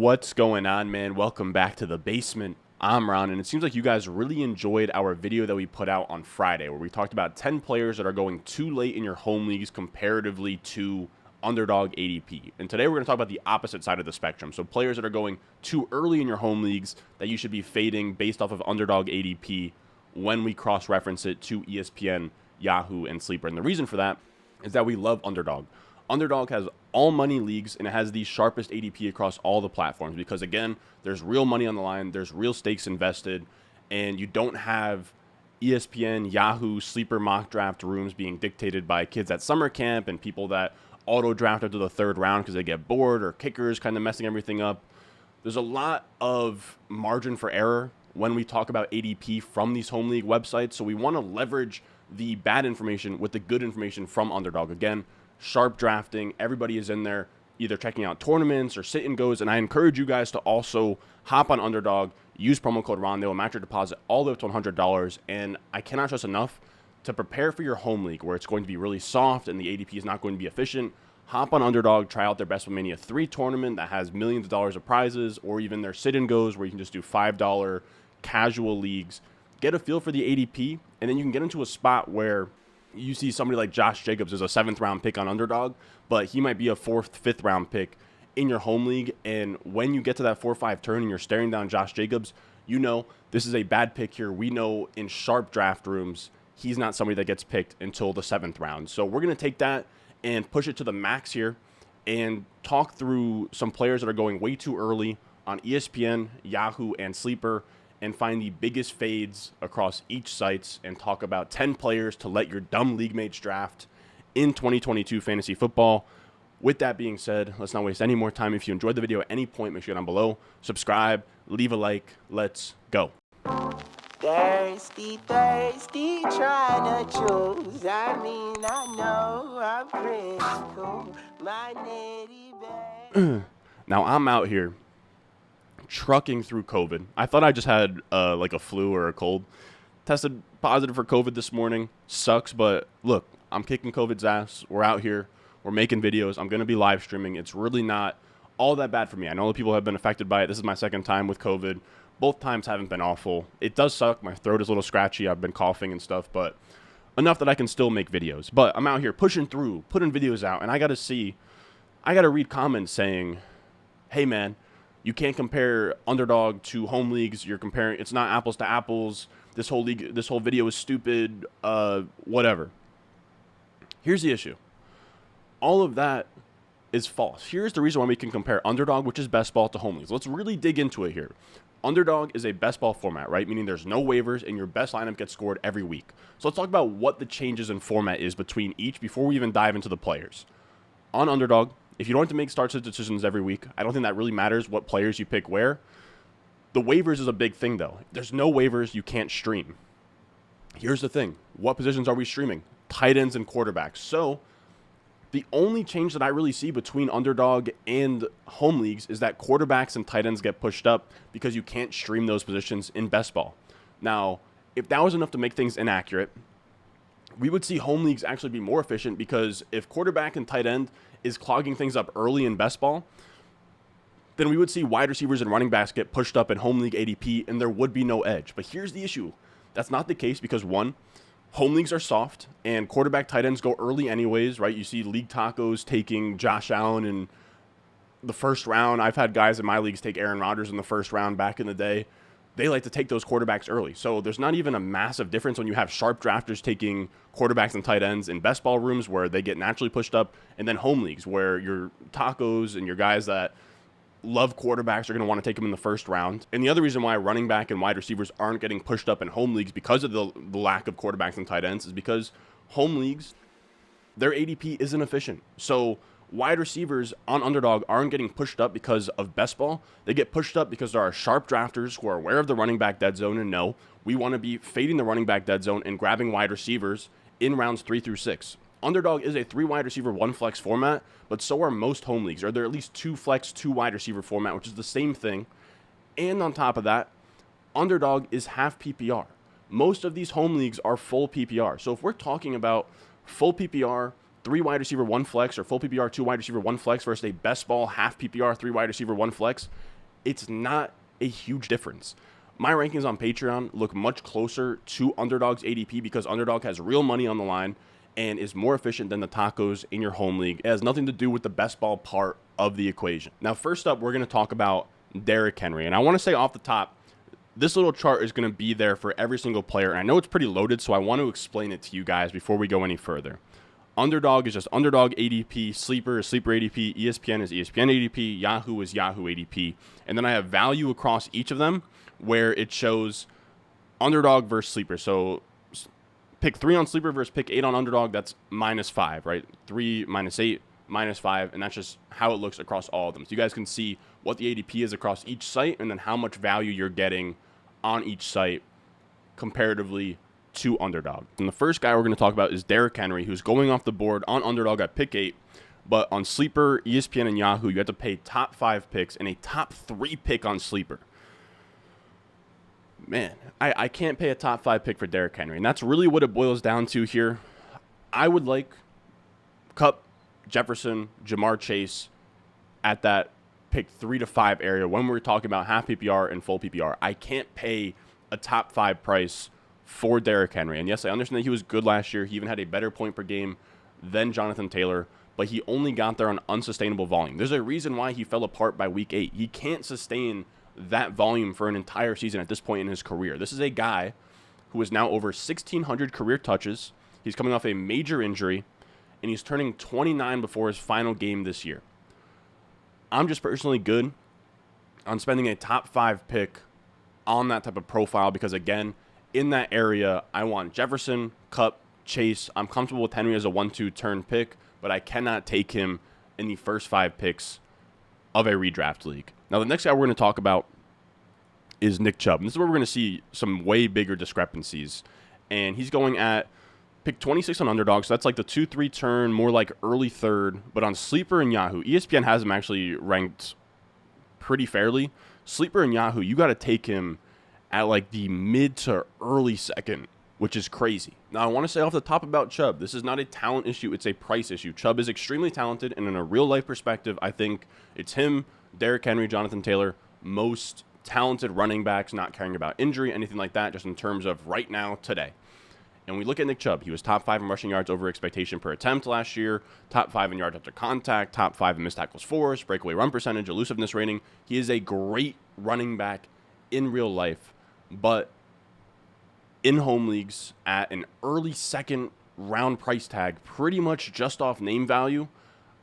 What's going on, man? Welcome back to the basement. I'm Ron, and it seems like you guys really enjoyed our video that we put out on Friday, where we talked about 10 players that are going too late in your home leagues comparatively to underdog ADP. And today we're going to talk about the opposite side of the spectrum. So players that are going too early in your home leagues that you should be fading based off of underdog ADP when we cross-reference it to ESPN, Yahoo, and Sleeper. And the reason for that is that we love underdog. Underdog has all money leagues, and it has the sharpest ADP across all the platforms because, again, there's real money on the line, there's real stakes invested, and you don't have ESPN, Yahoo, Sleeper mock draft rooms being dictated by kids at summer camp and people that auto-draft after the third round because they get bored, or kickers kind of messing everything up. There's a lot of margin for error when we talk about ADP from these home league websites, so we want to leverage the bad information with the good information from Underdog. Again, sharp drafting, everybody is in there either checking out tournaments or sit and goes, and I encourage you guys to also hop on Underdog, use promo code RON. They will match your deposit all the way up to $100, and I cannot stress enough to prepare for your home league where it's going to be really soft and the ADP is not going to be efficient. Hop on Underdog, try out their Best of Mania 3 tournament that has millions of dollars of prizes, or even their sit and goes where you can just do $5 casual leagues. Get a feel for the ADP, and then you can get into a spot where you see somebody like Josh Jacobs is a 7th round pick on Underdog, but he might be a 4th, 5th round pick in your home league. And when you get to that 4-5 turn and you're staring down Josh Jacobs, you know this is a bad pick here. We know in sharp draft rooms, he's not somebody that gets picked until the 7th round. So we're going to take that and push it to the max here and talk through some players that are going way too early on ESPN, Yahoo, and Sleeper, and find the biggest fades across each sites and talk about 10 players to let your dumb Leaguemates draft in 2022 fantasy football. With that being said, let's not waste any more time. If you enjoyed the video at any point, make sure you're down below, subscribe, leave a like. Let's go. Thirsty, thirsty, trying to choose. I mean, I know I'm pretty cool. My nitty baby. Now I'm out here trucking through COVID. I thought I just had like a flu or a cold. Tested positive for COVID this morning. Sucks, but look, I'm kicking COVID's ass. We're out here. We're making videos. I'm going to be live streaming. It's really not all that bad for me. I know that people have been affected by it. This is my second time with COVID. Both times haven't been awful. It does suck. My throat is a little scratchy. I've been coughing and stuff, but enough that I can still make videos. But I'm out here pushing through, putting videos out, and I got to read comments saying, hey, man, you can't compare Underdog to home leagues. You're comparing, it's not apples to apples. This whole video is stupid, whatever. Here's the issue. All of that is false. Here's the reason why we can compare Underdog, which is best ball, to home leagues. Let's really dig into it here. Underdog is a best ball format, right? Meaning there's no waivers and your best lineup gets scored every week. So let's talk about what the changes in format is between each before we even dive into the players. On Underdog, if you don't have to make starts and decisions every week, I don't think that really matters what players you pick where. The waivers is a big thing, though. If there's no waivers, you can't stream. Here's the thing. What positions are we streaming? Tight ends and quarterbacks. So the only change that I really see between Underdog and home leagues is that quarterbacks and tight ends get pushed up because you can't stream those positions in best ball. Now, if that was enough to make things inaccurate, we would see home leagues actually be more efficient, because if quarterback and tight end is clogging things up early in best ball, then we would see wide receivers and running backs get pushed up in home league ADP, and there would be no edge. But here's the issue. That's not the case because, one, home leagues are soft, and quarterback tight ends go early anyways, right? You see League Tacos taking Josh Allen in the first round. I've had guys in my leagues take Aaron Rodgers in the first round back in the day. They like to take those quarterbacks early. So there's not even a massive difference when you have sharp drafters taking quarterbacks and tight ends in best ball rooms where they get naturally pushed up, and then home leagues where your tacos and your guys that love quarterbacks are going to want to take them in the first round. And the other reason why running back and wide receivers aren't getting pushed up in home leagues because of the lack of quarterbacks and tight ends is because home leagues, their ADP isn't efficient. So wide receivers on Underdog aren't getting pushed up because of best ball. They get pushed up because there are sharp drafters who are aware of the running back dead zone and know we want to be fading the running back dead zone and grabbing wide receivers in rounds 3 through 6. Underdog is a 3 wide receiver, 1 flex format, but so are most home leagues. Or they're at least 2 flex, 2 wide receiver format, which is the same thing. And on top of that, Underdog is half PPR. Most of these home leagues are full PPR. So if we're talking about full PPR, 3 wide receiver, 1 flex, or full PPR, 2 wide receiver, 1 flex versus a best ball, half PPR, 3 wide receiver, 1 flex, it's not a huge difference. My rankings on Patreon look much closer to Underdog's ADP because Underdog has real money on the line and is more efficient than the tacos in your home league. It has nothing to do with the best ball part of the equation. Now, first up, we're going to talk about Derrick Henry. And I want to say off the top, this little chart is going to be there for every single player. And I know it's pretty loaded, so I want to explain it to you guys before we go any further. Underdog is just Underdog ADP, Sleeper is Sleeper ADP, ESPN is ESPN ADP, Yahoo is Yahoo ADP. And then I have value across each of them where it shows Underdog versus Sleeper. So pick 3 on Sleeper versus pick 8 on Underdog, that's -5, right? 3 minus 8, -5, and that's just how it looks across all of them. So you guys can see what the ADP is across each site and then how much value you're getting on each site comparatively to Underdog. And the first guy we're going to talk about is Derrick Henry, who's going off the board on Underdog at pick 8, but on Sleeper, ESPN, and Yahoo, you have to pay top 5 picks and a top 3 pick on Sleeper. Man, I can't pay a top 5 pick for Derrick Henry, and that's really what it boils down to here. I would like Kupp, Jefferson, Jamar Chase at that pick 3 to 5 area when we're talking about half PPR and full PPR. I can't pay a top 5 price for Derrick Henry. And yes, I understand that he was good last year. He even had a better point per game than Jonathan Taylor, but he only got there on unsustainable volume. There's a reason why he fell apart by week 8. He can't sustain that volume for an entire season at this point in his career. This is a guy who is now over 1,600 career touches. He's coming off a major injury, and he's turning 29 before his final game this year. I'm just personally good on spending a top 5 pick on that type of profile because, again, in that area, I want Jefferson, Kupp, Chase. I'm comfortable with Henry as a 1-2 turn pick, but I cannot take him in the first 5 picks of a redraft league. Now, the next guy we're going to talk about is Nick Chubb. And this is where we're going to see some way bigger discrepancies. And he's going at pick 26 on Underdog, so that's like the 2-3 turn, more like early third. But on Sleeper and Yahoo, ESPN has him actually ranked pretty fairly. Sleeper and Yahoo, you got to take him at like the mid to early second, which is crazy. Now, I want to say off the top about Chubb, this is not a talent issue, it's a price issue. Chubb is extremely talented, and in a real-life perspective, I think it's him, Derrick Henry, Jonathan Taylor, most talented running backs, not caring about injury, anything like that, just in terms of right now, today. And we look at Nick Chubb. He was top 5 in rushing yards over expectation per attempt last year, top 5 in yards after contact, top 5 in missed tackles forced, breakaway run percentage, elusiveness rating. He is a great running back in real life, but in home leagues at an early second round price tag, pretty much just off name value,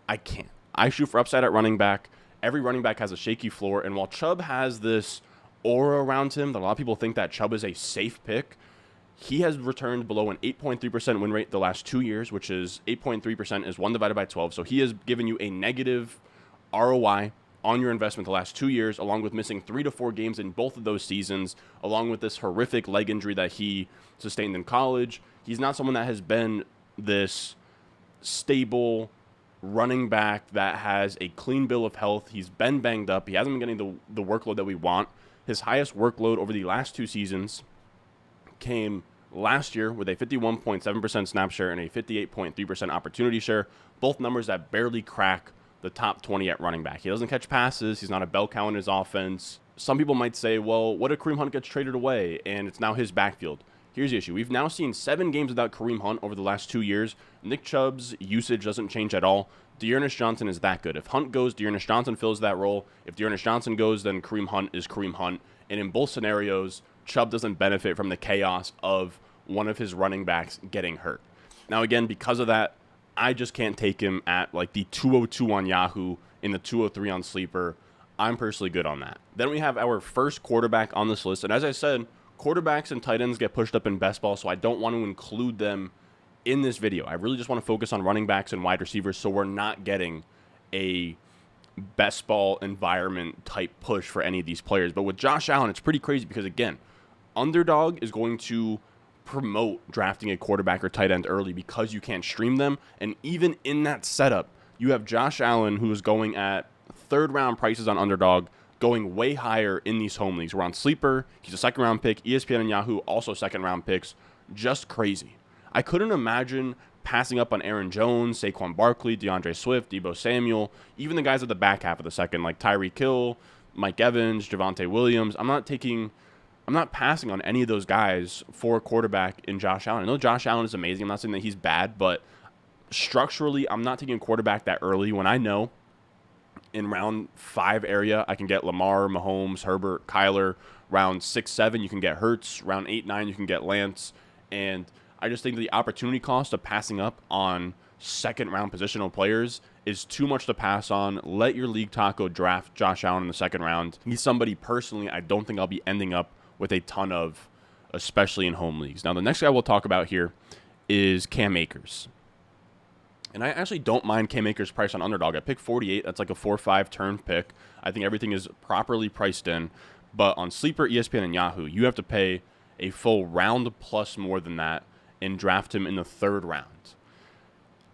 I can't. I shoot for upside at running back. Every running back has a shaky floor, and while Chubb has this aura around him that a lot of people think that Chubb is a safe pick, he has returned below an 8.3% win rate the last 2 years, which is 8.3% is 1 divided by 12. So he has given you a negative ROI on your investment the last 2 years, along with missing 3 to 4 games in both of those seasons, along with this horrific leg injury that he sustained in college. He's not someone that has been this stable running back that has a clean bill of health. He's been banged up. He hasn't been getting the workload that we want. His highest workload over the last 2 seasons came last year with a 51.7% snap share and a 58.3% opportunity share, both numbers that barely crack the top 20 at running back. He doesn't catch passes. He's not a bell cow in his offense. Some people might say, well, what if Kareem Hunt gets traded away and it's now his backfield? Here's the issue. We've now seen 7 games without Kareem Hunt over the last 2 years. Nick Chubb's usage doesn't change at all. Dearness Johnson is that good. If Hunt goes, Dearness Johnson fills that role. If Dearness Johnson goes, then Kareem Hunt is Kareem Hunt. And in both scenarios, Chubb doesn't benefit from the chaos of one of his running backs getting hurt. Now, again, because of that, I just can't take him at like the 202 on Yahoo and the 203 on Sleeper. I'm personally good on that. Then we have our first quarterback on this list. And as I said, quarterbacks and tight ends get pushed up in best ball, so I don't want to include them in this video. I really just want to focus on running backs and wide receivers so we're not getting a best ball environment type push for any of these players. But with Josh Allen, it's pretty crazy because, again, Underdog is going to promote drafting a quarterback or tight end early because you can't stream them. And even in that setup, you have Josh Allen, who is going at 3rd round prices on Underdog, going way higher in these home leagues. We're on Sleeper. He's a 2nd round pick. ESPN and Yahoo also 2nd round picks. Just crazy. I couldn't imagine passing up on Aaron Jones, Saquon Barkley, DeAndre Swift, Deebo Samuel, even the guys at the back half of the second, like Tyreek Hill, Mike Evans, Javonte Williams. I'm not passing on any of those guys for a quarterback in Josh Allen. I know Josh Allen is amazing. I'm not saying that he's bad, but structurally, I'm not taking a quarterback that early when I know in round 5 area I can get Lamar, Mahomes, Herbert, Kyler. Round 6, 7, you can get Hurts. Round 8, 9, you can get Lance. And I just think the opportunity cost of passing up on second-round positional players is too much to pass on. Let your league taco draft Josh Allen in the second round. He's somebody, personally, I don't think I'll be ending up with a ton of, especially in home leagues. Now, the next guy we'll talk about here is Cam Akers. And I actually don't mind Cam Akers' price on Underdog. At pick 48, that's like a 4-5 turn pick. I think everything is properly priced in. But on Sleeper, ESPN, and Yahoo, you have to pay a full round plus more than that and draft him in the 3rd round.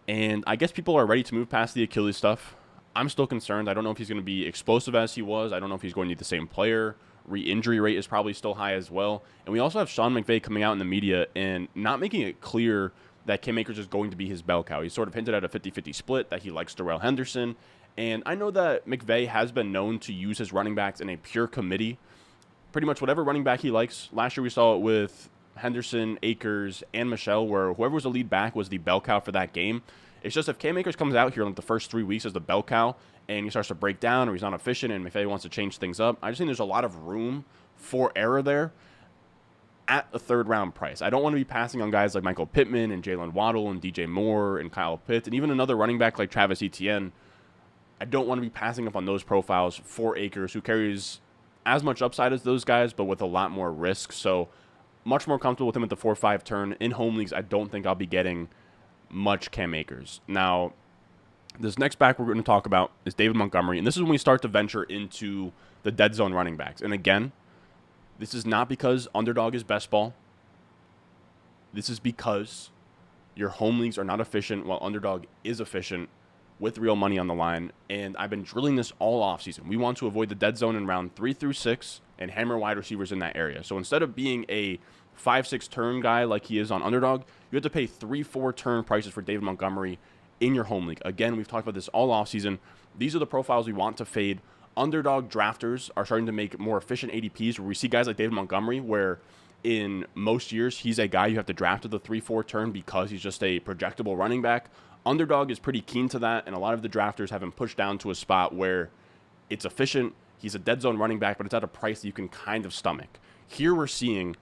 And I guess people are ready to move past the Achilles stuff. I'm still concerned. I don't know if he's going to be explosive as he was. I don't know if he's going to be the same player. Re-injury rate is probably still high as well. And we also have Sean McVay coming out in the media and not making it clear that Cam Akers is going to be his bell cow. He sort of hinted at a 50-50 split, that he likes Darrell Henderson. And I know that McVay has been known to use his running backs in a pure committee. Pretty much whatever running back he likes. Last year we saw it with Henderson, Akers, and Michelle, where whoever was the lead back was the bell cow for that game. It's just if Cam Akers comes out here in like the first 3 weeks as the bell cow and he starts to break down or he's not efficient and McVay wants to change things up, I just think there's a lot of room for error there at a 3rd round price. I don't want to be passing on guys like Michael Pittman and Jalen Waddle and DJ Moore and Kyle Pitts and even another running back like Travis Etienne. I don't want to be passing up on those profiles for Akers, who carries as much upside as those guys, but with a lot more risk. So much more comfortable with him at the 4-5 turn. In home leagues, I don't think I'll be getting much Cam Akers. Now, this next back we're going to talk about is David Montgomery, and this is when we start to venture into the dead zone running backs. And again, this is not because Underdog is best ball. This is because your home leagues are not efficient while Underdog is efficient with real money on the line. And I've been drilling this all offseason. We want to avoid the dead zone in round 3 through 6 and hammer wide receivers in that area. So instead of being a 5-6 turn guy like he is on Underdog, you have to pay 3-4 turn prices for David Montgomery in your home league. Again, we've talked about this all offseason. These are the profiles we want to fade. Underdog drafters are starting to make more efficient ADPs where we see guys like David Montgomery, where in most years he's a guy you have to draft at the 3-4 turn because he's just a projectable running back. Underdog is pretty keen to that, and a lot of the drafters have him pushed down to a spot where it's efficient. He's a dead zone running back, but it's at a price that you can kind of stomach. Here we're seeing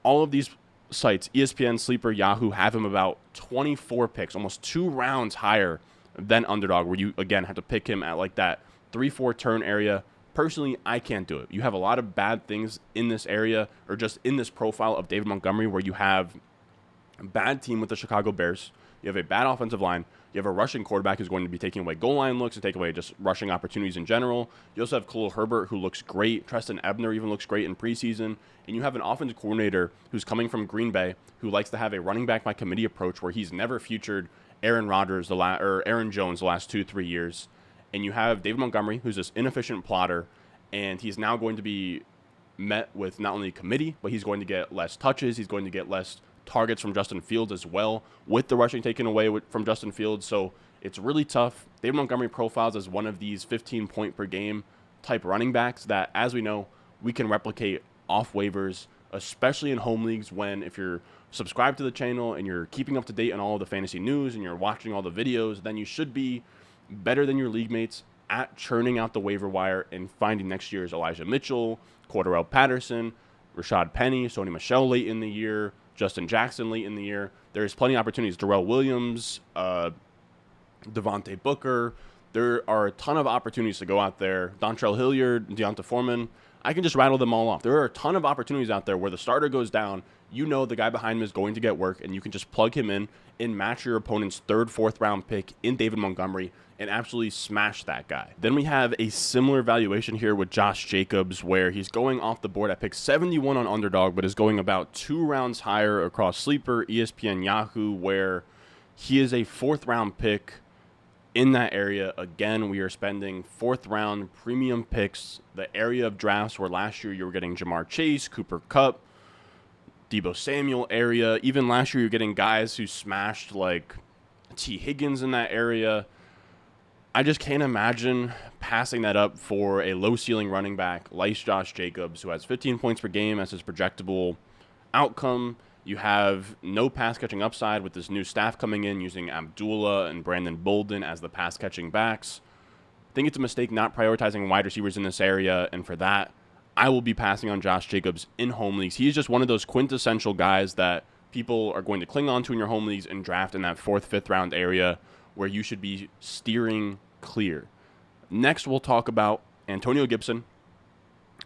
all of these sites, ESPN, Sleeper, Yahoo, have him about 24 picks, almost 2 rounds higher than Underdog, where you, again, have to pick him at like that 3-4 turn area. Personally, I can't do it. You have a lot of bad things in this area, or just in this profile of David Montgomery, where you have a bad team with the Chicago Bears. You have a bad offensive line. You have a rushing quarterback who's going to be taking away goal line looks and take away just rushing opportunities in general. You also have Khalil Herbert, who looks great. Treston Ebner even looks great in preseason. And you have an offensive coordinator who's coming from Green Bay, who likes to have a running back by committee approach where he's never featured Aaron Rodgers or Aaron Jones the last 2-3 years. And you have David Montgomery, who's this inefficient plotter, and he's now going to be met with not only committee, but he's going to get less touches. He's going to get less targets from Justin Fields as well, with the rushing taken away from Justin Fields. So it's really tough. David Montgomery profiles as one of these 15-point per game type running backs that, as we know, we can replicate off waivers, especially in home leagues, when if you're subscribed to the channel and you're keeping up to date on all of the fantasy news and you're watching all the videos, then you should be better than your league mates at churning out the waiver wire and finding next year's Elijah Mitchell, Cordarelle Patterson, Rashad Penny, Sony Michel late in the year, Justin Jackson late in the year. There's plenty of opportunities. Darrell Williams, Devontae Booker. There are a ton of opportunities to go out there. Dontrell Hilliard, Deonta Foreman. I can just rattle them all off. There are a ton of opportunities out there where the starter goes down. You know the guy behind him is going to get work, and you can just plug him in and match your opponent's 3rd, 4th round pick in David Montgomery and absolutely smash that guy. Then we have a similar valuation here with Josh Jacobs, where he's going off the board at pick 71 on Underdog, but is going about 2 rounds higher across Sleeper, ESPN, Yahoo, where he is a 4th round pick in that area. Again, we are spending 4th round premium picks, the area of drafts where last year you were getting Jamar Chase, Cooper Kupp, Deebo Samuel area. Even last year you're getting guys who smashed like T. Higgins in that area. I just can't imagine passing that up for a low-ceiling running back like Josh Jacobs, who has 15 points per game as his projectable outcome. You have no pass-catching upside with this new staff coming in using Abdullah and Brandon Bolden as the pass-catching backs. I think it's a mistake not prioritizing wide receivers in this area, and for that, I will be passing on Josh Jacobs in home leagues. He's just one of those quintessential guys that people are going to cling on to in your home leagues and draft in that 4th, 5th round area where you should be steering clear. Next, we'll talk about Antonio Gibson.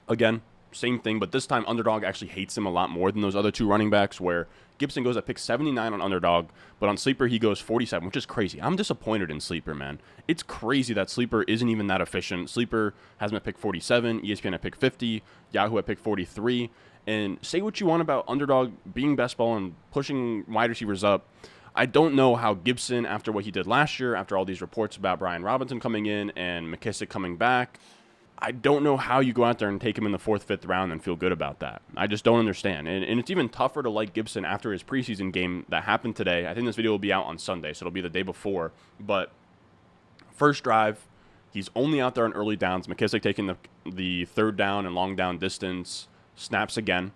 Again, same thing, but this time Underdog actually hates him a lot more than those other 2 running backs, where Gibson goes at pick 79 on Underdog, but on Sleeper he goes 47, which is crazy. I'm disappointed in Sleeper, man. It's crazy that Sleeper isn't even that efficient. Sleeper has him at pick 47, ESPN at pick 50, Yahoo at pick 43. And say what you want about Underdog being best ball and pushing wide receivers up, I don't know how Gibson, after what he did last year, after all these reports about Brian Robinson coming in and McKissick coming back, I don't know how you go out there and take him in the 4th, 5th round and feel good about that. I just don't understand. And it's even tougher to like Gibson after his preseason game that happened today. I think this video will be out on Sunday, so it'll be the day before. But first drive, he's only out there on early downs. McKissick taking the 3rd down and long down distance, snaps again.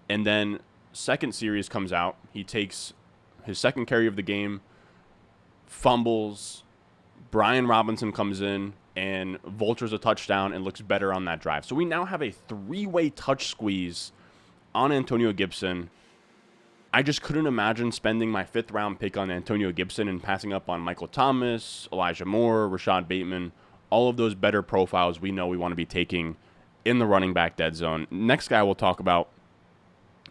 And then second series comes out. He takes his 2nd carry of the game, fumbles. Brian Robinson comes in and vultures a touchdown and looks better on that drive. So we now have a 3-way touch squeeze on Antonio Gibson. I just couldn't imagine spending my 5th round pick on Antonio Gibson and passing up on Michael Thomas, Elijah Moore, Rashad Bateman, all of those better profiles we know we want to be taking in the running back dead zone. Next guy we'll talk about,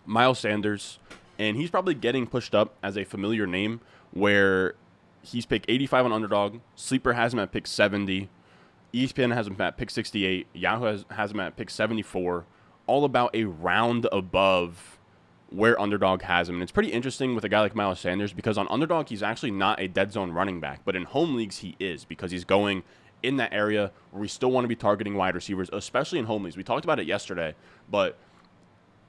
Miles Sanders, and he's probably getting pushed up as a familiar name where he's pick 85 on Underdog, Sleeper has him at pick 70, ESPN has him at pick 68. Yahoo has him at pick 74. All about a round above where Underdog has him. And it's pretty interesting with a guy like Miles Sanders because on Underdog, he's actually not a dead zone running back. But in home leagues, he is because he's going in that area where we still want to be targeting wide receivers, especially in home leagues. We talked about it yesterday. But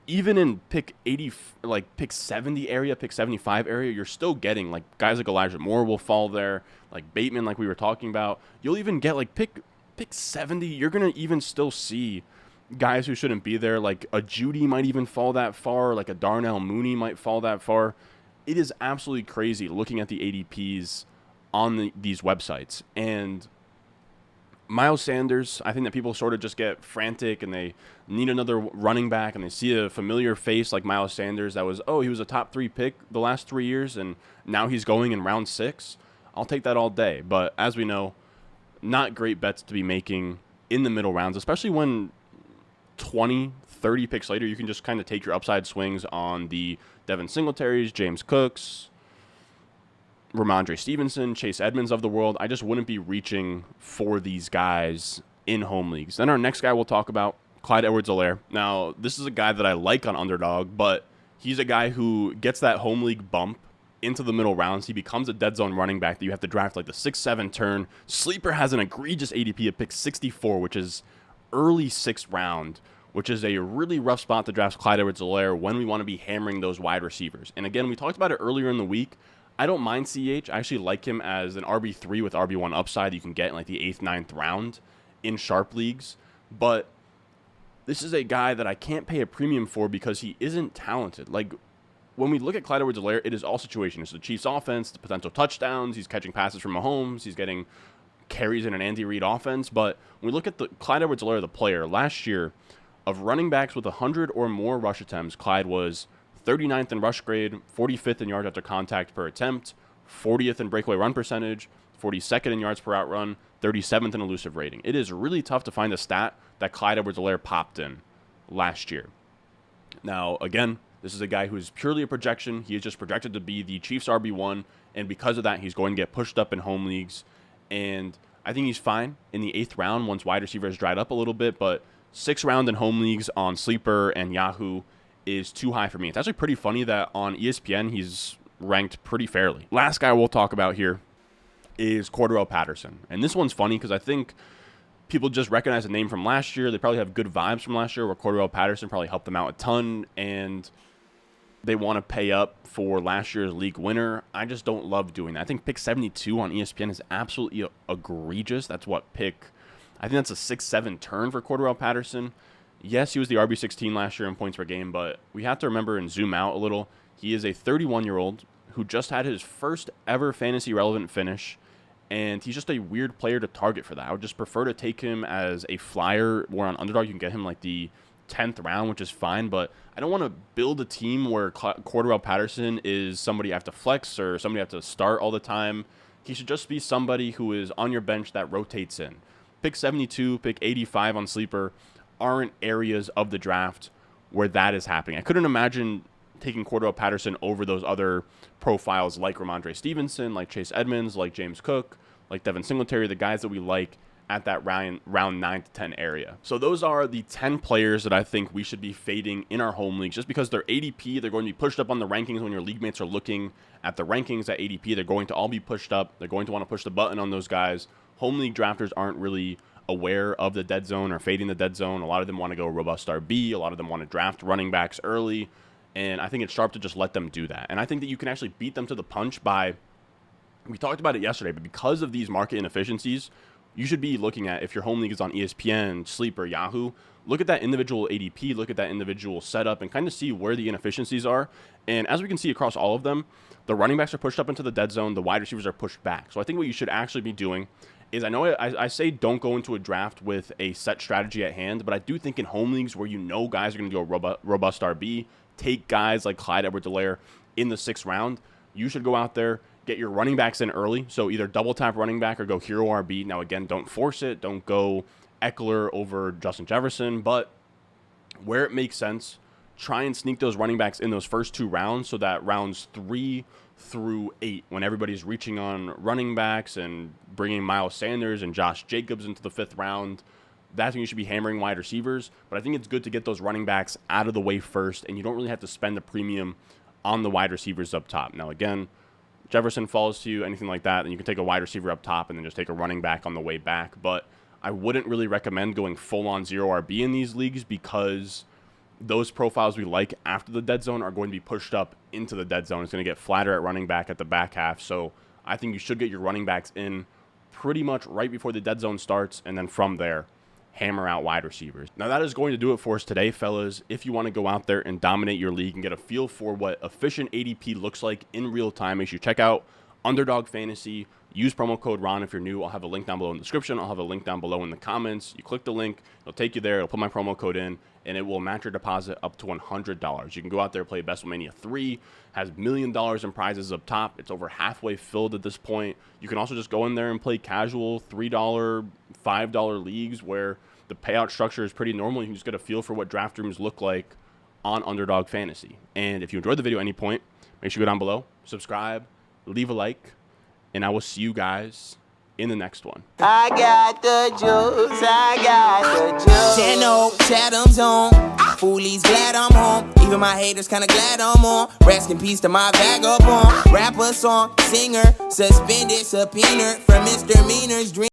even in pick 80, like pick 70 area, pick 75 area, you're still getting like guys like Elijah Moore will fall there, like Bateman, like we were talking about. You'll even get like pick 70. You're gonna even still see guys who shouldn't be there. Like a Judy might even fall that far. Like a Darnell Mooney might fall that far. It is absolutely crazy looking at the ADPs on these websites. And Miles Sanders, I think that people sort of just get frantic and they need another running back and they see a familiar face like Miles Sanders that was, he was a top 3 pick the last 3 years and now he's going in round 6. I'll take that all day. But as we know, not great bets to be making in the middle rounds, especially when 20, 30 picks later, you can just kind of take your upside swings on the Devin Singletaries, James Cooks, Ramondre Stevenson, Chase Edmonds of the world. I just wouldn't be reaching for these guys in home leagues. Then our next guy we'll talk about, Clyde Edwards-Helaire. Now, this is a guy that I like on Underdog, but he's a guy who gets that home league bump into the middle rounds. He becomes a dead zone running back that you have to draft like the 6-7 turn. Sleeper has an egregious ADP at pick 64, which is early 6th round, which is a really rough spot to draft Clyde Edwards-Helaire when we want to be hammering those wide receivers. And again, we talked about it earlier in the week. I don't mind CH. I actually like him as an RB3 with RB1 upside you can get in like the 8th, 9th round in sharp leagues. But this is a guy that I can't pay a premium for because he isn't talented. Like, when we look at Clyde Edwards-Helaire, it is all situations. It's the Chiefs offense, the potential touchdowns, he's catching passes from Mahomes, he's getting carries in an Andy Reid offense. But when we look at the Clyde Edwards-Helaire, the player, last year, of running backs with 100 or more rush attempts, Clyde was 39th in rush grade, 45th in yards after contact per attempt, 40th in breakaway run percentage, 42nd in yards per out run, 37th in elusive rating. It is really tough to find a stat that Clyde Edwards-Helaire popped in last year. Now, again, this is a guy who is purely a projection. He is just projected to be the Chiefs RB1, and because of that, he's going to get pushed up in home leagues. And I think he's fine in the 8th round once wide receivers dried up a little bit, but 6th round in home leagues on Sleeper and Yahoo is too high for me. It's actually pretty funny that on ESPN he's ranked pretty fairly. Last guy we'll talk about here is Cordarelle Patterson. And this one's funny because I think people just recognize the name from last year. They probably have good vibes from last year where Cordarelle Patterson probably helped them out a ton. And they want to pay up for last year's league winner. I just don't love doing that. I think pick 72 on ESPN is absolutely egregious. That's what pick, I think that's a 6-7 turn for Cordarelle Patterson. Yes, he was the RB16 last year in points per game, but we have to remember and zoom out a little. He is a 31-year-old who just had his first ever fantasy relevant finish, and he's just a weird player to target for that. I would just prefer to take him as a flyer where on Underdog you can get him like the 10th round, which is fine, but I don't want to build a team where Cordarelle Patterson is somebody I have to flex or somebody I have to start all the time. He should just be somebody who is on your bench that rotates in. Pick 72, pick 85 on Sleeper aren't areas of the draft where that is happening. I couldn't imagine taking Cordarelle Patterson over those other profiles like Ramondre Stevenson, like Chase Edmonds, like James Cook, like Devin Singletary, the guys that we like at that round 9 to 10 area. So those are the 10 players that I think we should be fading in our home leagues. Just because they're ADP, they're going to be pushed up on the rankings. When your league mates are looking at the rankings at ADP, they're going to all be pushed up. They're going to want to push the button on those guys. Home league drafters aren't really aware of the dead zone or fading the dead zone. A lot of them want to go robust RB. A lot of them want to draft running backs early. And I think it's sharp to just let them do that. And I think that you can actually beat them to the punch by, we talked about it yesterday, but because of these market inefficiencies, you should be looking at, if your home league is on ESPN, Sleeper, Yahoo, look at that individual ADP, look at that individual setup, and kind of see where the inefficiencies are. And as we can see across all of them, the running backs are pushed up into the dead zone, the wide receivers are pushed back. So I think what you should actually be doing is, I know I say don't go into a draft with a set strategy at hand, but I do think in home leagues where you know guys are going to go robust RB, take guys like Clyde Edwards-Helaire in the 6th round, you should go out there, get your running backs in early. So either double tap running back or go hero RB. Now, again, don't force it. Don't go Eckler over Justin Jefferson. But where it makes sense, try and sneak those running backs in those first 2 rounds so that rounds 3 through 8, when everybody's reaching on running backs and bringing Miles Sanders and Josh Jacobs into the 5th round, that's when you should be hammering wide receivers. But I think it's good to get those running backs out of the way first, and you don't really have to spend a premium on the wide receivers up top. Now, again, Jefferson falls to you, anything like that, then you can take a wide receiver up top and then just take a running back on the way back. But I wouldn't really recommend going full-on zero RB in these leagues, because those profiles we like after the dead zone are going to be pushed up into the dead zone. It's going to get flatter at running back at the back half. So I think you should get your running backs in pretty much right before the dead zone starts, and then from there, hammer out wide receivers. Now, that is going to do it for us today, fellas. If you want to go out there and dominate your league and get a feel for what efficient ADP looks like in real time, make sure you check out Underdog Fantasy. Use promo code RON if you're new. I'll have a link down below in the description. I'll have a link down below in the comments. You click the link, it'll take you there. It'll put my promo code in, and it will match your deposit up to $100. You can go out there, play BestMania 3, has $1 million in prizes up top. It's over halfway filled at this point. You can also just go in there and play casual $3, $5 leagues where the payout structure is pretty normal. You can just get a feel for what draft rooms look like on Underdog Fantasy. And if you enjoyed the video at any point, make sure you go down below, subscribe, leave a like, and I will see you guys in the next one. I got the juice, I got the juice. 10-0, Chatham's on. Foolies glad I'm home. Even my haters kinda glad I'm on. Rest in peace to my vagabond. Rapper, song, singer, suspended, subpoena from misdemeanors. Dream